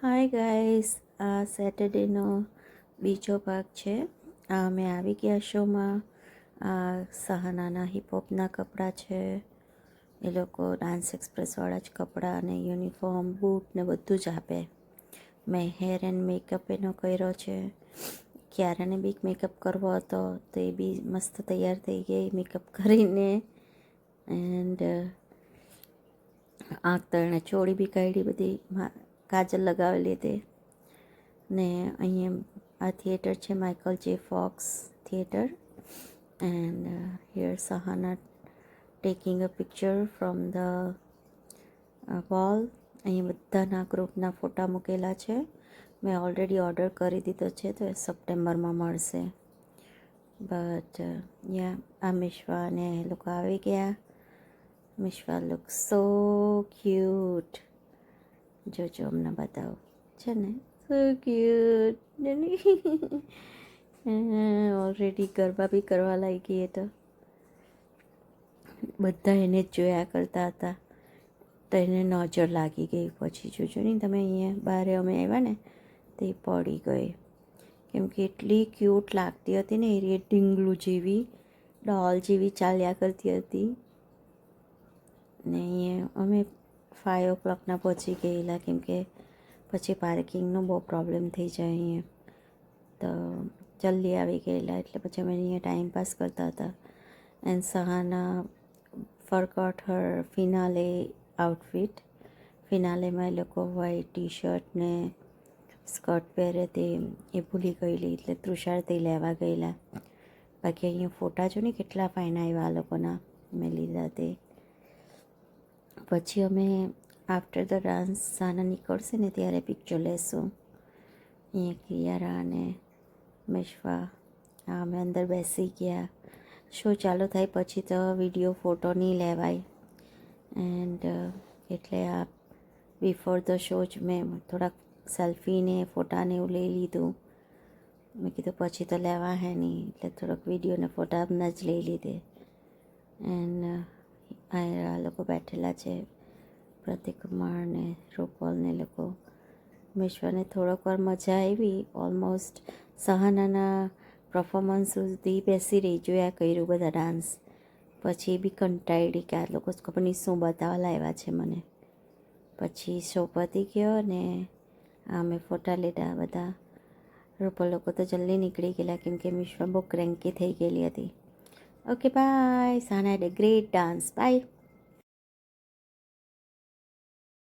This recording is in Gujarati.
હાય ગાઈસ, આ સેટરડેનો બીજો ભાગ છે. અમે આવી ગયા શોમાં. આ સહાનાના હિપહોપના કપડાં છે. એ લોકો ડાન્સ એક્સપ્રેસવાળા જ કપડાં અને યુનિફોર્મ, બૂટ ને બધું જ આપે. મેં હેર એન્ડ મેકઅપ એનો કર્યો છે. ક્યારાને બી મેકઅપ કરવો હતો તો એ બી મસ્ત તૈયાર થઈ ગઈ મેકઅપ કરીને. એન્ડ આંખ તળને ચોળી બી કાઢી, બધી કાજલ લગાવેલી હતી. ને અહીંયા આ થિયેટર છે માઇકલ જે Fox theatre. And here Sahana taking a picture from the wall. અહીંયા બધાના ગ્રુપના ફોટા મૂકેલા છે. મેં ઓલરેડી ઓર્ડર કરી દીધો છે તો એ સપ્ટેમ્બરમાં મળશે. બટ યા આ મિશ્વા ને એ લોકો આવી ગયા. મિશ્વા લુક સો ક્યુટ. જોજો અમને બતાવું છે ને, સો ક્યુટ. ઓલરેડી ગરબા બી કરવા લાગી. એ તો બધા એને જ જોયા કરતા હતા તો એને નજર લાગી ગઈ. પછી જોજો ને તમે, અહીંયા બહાર અમે આવ્યા ને તે પડી ગઈ, કેમ કે એટલી ક્યુટ લાગતી હતી ને. એ ઢીંગલું જેવી ડોલ જેવી ચાલ્યા કરતી હતી. ને અહીંયા અમે 5 o'clockના પહોંચી ગયેલા, કેમ કે પછી પાર્કિંગનો બહુ પ્રોબ્લેમ થઈ જાય અહીંયા. તો જલ્દી આવી ગયેલા એટલે પછી અમે અહીંયા ટાઈમ પાસ કરતા હતા. And Sahana forgot her finale outfit. ફિનાલેમાં એ લોકો વ્હાઈટ ટી શર્ટ ને સ્કર્ટ પહેરે તે એ ભૂલી ગયેલી, એટલે તૃષાર તે લેવા ગયેલા. બાકી અહીંયા ફોટા જો ને કેટલા ફાઇન આવ્યા આ લોકોના, મેં લીધા તે. પછી અમે આફ્ટર ધ ડાન્સ સાના નીકળશે ને ત્યારે પિક્ચર લેશું. અહીંયા કિયારા અને મિશ્વા અમે અંદર બેસી ગયા. શો ચાલુ થાય પછી તો વિડીયો ફોટો નહીં લેવાય. એન્ડ એટલે આ બિફોર ધ શો જ મેં થોડાક સેલ્ફીને ફોટાને એવું લઈ લીધું. મેં કીધું પછી તો લેવા હે નહીં, એટલે થોડોક વિડીયો ને ફોટા હમણાં જ લઈ લીધે. એન્ડ આ લોકો બેઠેલા છે, પ્રતિક કુમાર ને રૂપલ ને લોકો. મિશ્વાને થોડોક વાર મજા આવી. ઓલમોસ્ટ સહાનાના પરફોર્મન્સ સુધી બેસી રહી, જોયા કર્યું બધા ડાન્સ. પછી બી કંટાળી કે આ લોકો ખબર નહીં શું બતાવવા લાવ્યા છે મને. પછી શો પતી ગયો ને અમે ફોટા લીધા બધા. રૂપલ લોકો તો જલ્દી નીકળી ગયેલા, કેમ કે મિશ્વા બહુ ક્રેન્કી થઈ ગયેલી હતી. Okay bye. Sahana had a great dance. By.